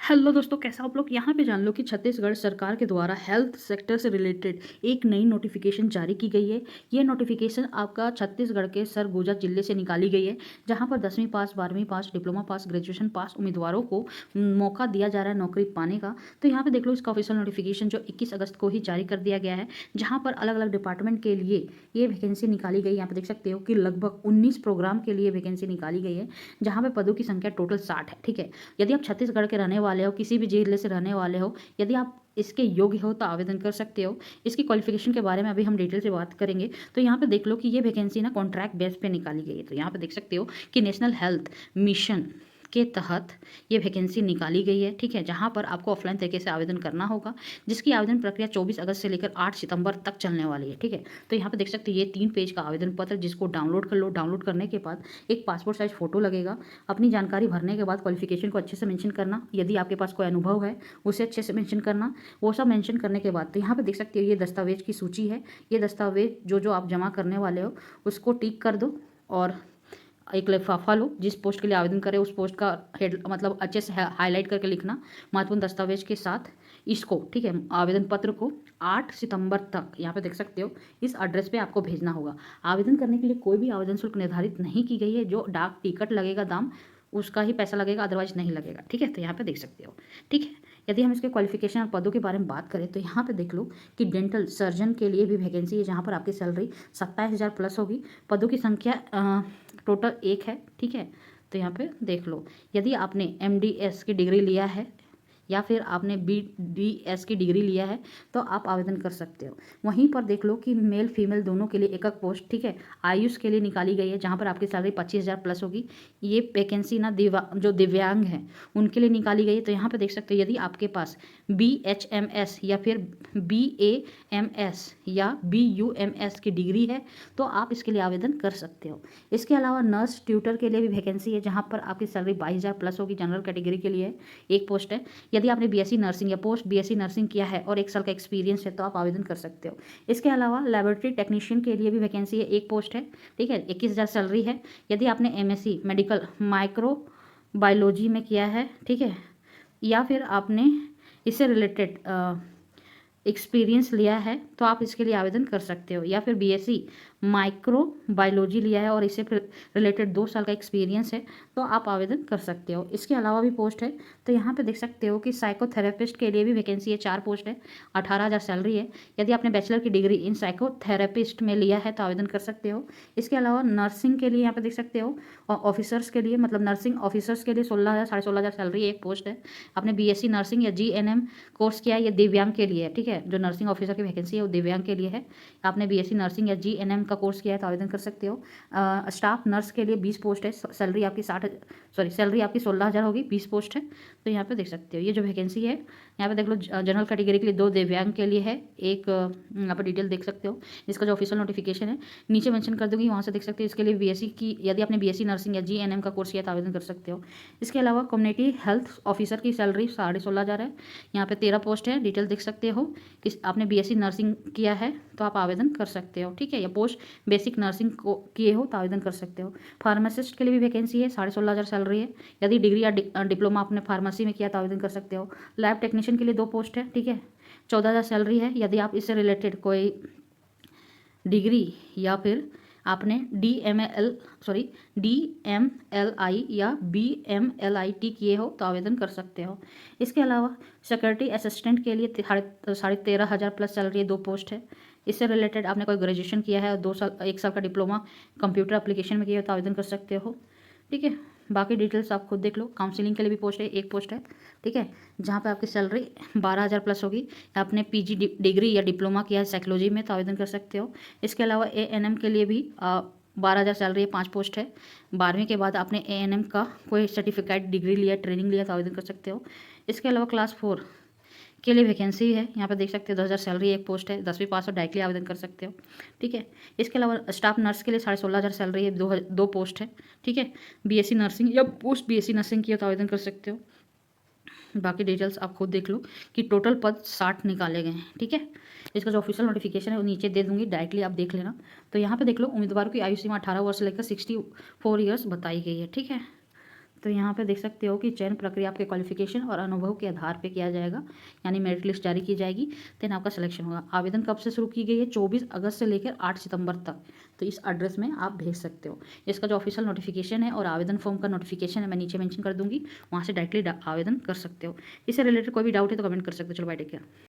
Hello दोस्तों, कैसे हो आप लोग। यहाँ पे जान लो कि छत्तीसगढ़ सरकार के द्वारा हेल्थ सेक्टर से रिलेटेड एक नई नोटिफिकेशन जारी की गई है। ये नोटिफिकेशन आपका छत्तीसगढ़ के सरगुजा जिले से निकाली गई है, जहाँ पर 10वीं पास, 12वीं पास, डिप्लोमा पास, ग्रेजुएशन पास उम्मीदवारों को मौका दिया जा रहा है नौकरी पाने का। तो यहाँ पे देख लो इसका ऑफिशियल नोटिफिकेशन जो 21 अगस्त को ही जारी कर दिया गया है, जहाँ पर अलग अलग डिपार्टमेंट के लिए ये वैकेंसी निकाली गई। यहाँ पे देख सकते हो कि लगभग 19 प्रोग्राम के लिए वैकेंसी निकाली गई है, जहाँ पे पदों की संख्या टोटल 60 है। ठीक है, यदि आप छत्तीसगढ़ के रहने वाले हो, किसी भी जिले से रहने वाले हो, यदि आप इसके योग्य हो तो आवेदन कर सकते हो। इसकी क्वालिफिकेशन के बारे में अभी हम डिटेल से बात करेंगे। तो यहाँ पे देख लो कि ये वैकेंसी ना कॉन्ट्रैक्ट बेस पे निकाली गई है। तो यहाँ पे देख सकते हो कि नेशनल हेल्थ मिशन के तहत ये वैकेंसी निकाली गई है। ठीक है, जहाँ पर आपको ऑफलाइन तरीके से आवेदन करना होगा, जिसकी आवेदन प्रक्रिया 24 अगस्त से लेकर 8 सितंबर तक चलने वाली है। ठीक है, तो यहाँ पे देख सकते हो ये 3 पेज का आवेदन पत्र, जिसको डाउनलोड कर लो। डाउनलोड करने के बाद एक पासपोर्ट साइज फोटो लगेगा। अपनी जानकारी भरने के बाद क्वालिफिकेशन को अच्छे से मेंशन करना, यदि आपके पास कोई अनुभव है उसे अच्छे से मेंशन करना। वो सब मेंशन करने के बाद तो यहाँ पे देख सकते हो ये दस्तावेज की सूची है। ये दस्तावेज जो जो आप जमा करने वाले हो उसको टिक कर दो और एक लिफाफा लो। जिस पोस्ट के लिए आवेदन करें उस पोस्ट का हेड मतलब अच्छे से हाईलाइट करके लिखना महत्वपूर्ण दस्तावेज के साथ इसको। ठीक है, आवेदन पत्र को 8 सितंबर तक यहाँ पे देख सकते हो इस एड्रेस पे आपको भेजना होगा। आवेदन करने के लिए कोई भी आवेदन शुल्क निर्धारित नहीं की गई है। जो डाक टिकट लगेगा दाम, उसका ही पैसा लगेगा, अदरवाइज नहीं लगेगा। ठीक है, तो यहाँ पे देख सकते हो। ठीक है, यदि हम इसके क्वालिफिकेशन और पदों के बारे में बात करें तो यहाँ पे देख लो कि डेंटल सर्जन के लिए भी वैकेंसी है, जहाँ पर आपकी सैलरी 27,000 प्लस होगी। पदों की संख्या टोटल 1 है। ठीक है, तो यहाँ पे देख लो, यदि आपने MDS की डिग्री लिया है या फिर आपने BDS की डिग्री लिया है तो आप आवेदन कर सकते हो। वहीं पर देख लो कि मेल फीमेल दोनों के लिए एक एक पोस्ट। ठीक है, आयुष के लिए निकाली गई है, जहाँ पर आपकी सैलरी 25,000 प्लस होगी। ये वैकेंसी ना जो दिव्यांग हैं उनके लिए निकाली गई है। तो यहाँ पर देख सकते हो यदि आपके पास BHMS या फिर BAMS या BUMS की डिग्री है तो आप इसके लिए आवेदन कर सकते हो। इसके अलावा नर्स ट्यूटर के लिए भी वैकेंसी है, जहाँ पर आपकी सैलरी 22,000 प्लस होगी। जनरल कैटेगरी के लिए एक पोस्ट है। यदि आपने BSc नर्सिंग या पोस्ट BSc नर्सिंग किया है और 1 साल का एक्सपीरियंस है तो आप आवेदन कर सकते हो। इसके अलावा लेबोरेटरी टेक्नीशियन के लिए भी वैकेंसी है, एक पोस्ट है। ठीक है, 21,000 सैलरी है। यदि आपने MSc मेडिकल माइक्रो बायोलॉजी में किया है, ठीक है, या फिर आपने इससे रिलेटेड एक्सपीरियंस लिया है तो आप इसके लिए आवेदन कर सकते हो। या फिर BSc माइक्रो बायोलॉजी लिया है और इससे रिलेटेड 2 साल का एक्सपीरियंस है तो आप आवेदन कर सकते हो। इसके अलावा भी पोस्ट है। तो यहाँ पे देख सकते हो कि साइकोथेरेपिस्ट के लिए भी वैकेंसी है, 4 पोस्ट है, 18,000 सैलरी है। यदि आपने बैचलर की डिग्री इन साइकोथेरेपिस्ट में लिया है तो आवेदन कर सकते हो। इसके अलावा नर्सिंग के लिए यहाँ पे देख सकते हो ऑफिसर्स के लिए, मतलब नर्सिंग ऑफिसर्स के लिए 16,000 16,500 सैलरी, एक पोस्ट है। आपने BSc नर्सिंग या GNM कोर्स किया है, ये दिव्यांग के लिए है। ठीक है, जो नर्सिंग ऑफिसर की वैकेंसी है वो दिव्यांग के लिए है। आपने BSc नर्सिंग या GNM का कोर्स किया है तो आवेदन कर सकते हो। स्टाफ नर्स के लिए 20 पोस्ट है, सैलरी आपकी 16,000 होगी, 20 पोस्ट है। तो यहाँ पे देख सकते हो ये जो वैकेंसी है। यहाँ पे देख लो जनरल कैटेगरी के लिए 2 दिव्यांग के लिए है, एक यहाँ पर डिटेल देख सकते हो। इसका जो ऑफिशियल नोटिफिकेशन है नीचे मेंशन कर दूंगी, वहाँ से देख सकते हो। इसके लिए BSc की, यदि आपने BSc नर्सिंग या GNM का कोर्स किया तो आवेदन कर सकते हो। इसके अलावा कम्युनिटी हेल्थ ऑफिसर की सैलरी 16,500 है। यहाँ पे 13 पोस्ट है, डिटेल देख सकते हो। कि आपने BSc नर्सिंग किया है तो आप आवेदन कर सकते हो। ठीक है, या पोस्ट बेसिक नर्सिंग को किए हो तो आवेदन कर सकते हो। फार्मासिस्ट के लिए भी वैकेंसी है, 16,500 सैलरी है। यदि डिग्री या डिप्लोमा आपने फार्मेसी में किया तो आवेदन कर सकते हो। लैब टेक्नीशियन के लिए 2 पोस्ट है। ठीक है, 14,000 सैलरी है। यदि आप इससे रिलेटेड कोई डिग्री या फिर आपने DMLI या BMLIT किए हो तो आवेदन कर सकते हो। इसके अलावा सिक्योरिटी असिस्टेंट के लिए 13,500 प्लस सैलरी है, 2 पोस्ट है। इससे रिलेटेड आपने कोई ग्रेजुएशन किया है और 1 साल का डिप्लोमा कंप्यूटर एप्लीकेशन में किया हो तो आवेदन कर सकते हो। ठीक है, बाकी डिटेल्स आप खुद देख लो। काउंसलिंग के लिए भी पोस्ट है, एक पोस्ट है। ठीक है, जहाँ पे आपकी सैलरी 12,000 प्लस होगी। आपने PG डिग्री या डिप्लोमा किया है साइकोलॉजी में तो आवेदन कर सकते हो। इसके अलावा ANM के लिए भी 12,000 सैलरी है, 5 पोस्ट है। 12वीं के बाद आपने ANM का कोई सर्टिफिकेट डिग्री लिया, ट्रेनिंग लिया तो आवेदन कर सकते हो। इसके अलावा क्लास 4 के लिए वैकेंसी है, यहाँ पे देख सकते हो 10,000 सैलरी, एक पोस्ट है। 10वीं पास और डायरेक्टली आवेदन कर सकते हो। ठीक है, इसके अलावा स्टाफ नर्स के लिए 16,500 सैलरी है, 2 पोस्ट है। ठीक है, BSc नर्सिंग या पोस्ट BSc नर्सिंग किया तो आवेदन कर सकते हो। बाकी डिटेल्स आप खुद देख लो कि टोटल पद 60 निकाले गए हैं। ठीक है, इसका जो ऑफिशियल नोटिफिकेशन है वो नीचे दे दूंगी, डायरेक्टली आप देख लेना। तो यहाँ पे देख लो उम्मीदवारों की आयु सीमा 18 वर्ष से लेकर 64 ईयर्स बताई गई है। ठीक है, तो यहाँ पे देख सकते हो कि चयन प्रक्रिया आपके क्वालिफिकेशन और अनुभव के आधार पे किया जाएगा, यानी मेरिट लिस्ट जारी की जाएगी, देन आपका सिलेक्शन होगा। आवेदन कब से शुरू की गई है? 24 अगस्त से लेकर 8 सितंबर तक। तो इस एड्रेस में आप भेज सकते हो। इसका जो ऑफिशियल नोटिफिकेशन है और आवेदन फॉर्म का नोटिफिकेशन है मैं नीचे मेंशन कर दूंगी, वहाँ से डायरेक्टली आवेदन कर सकते हो। इससे रिलेटेड कोई भी डाउट है तो कमेंट कर सकते हो। चलो बाय, टेक केयर।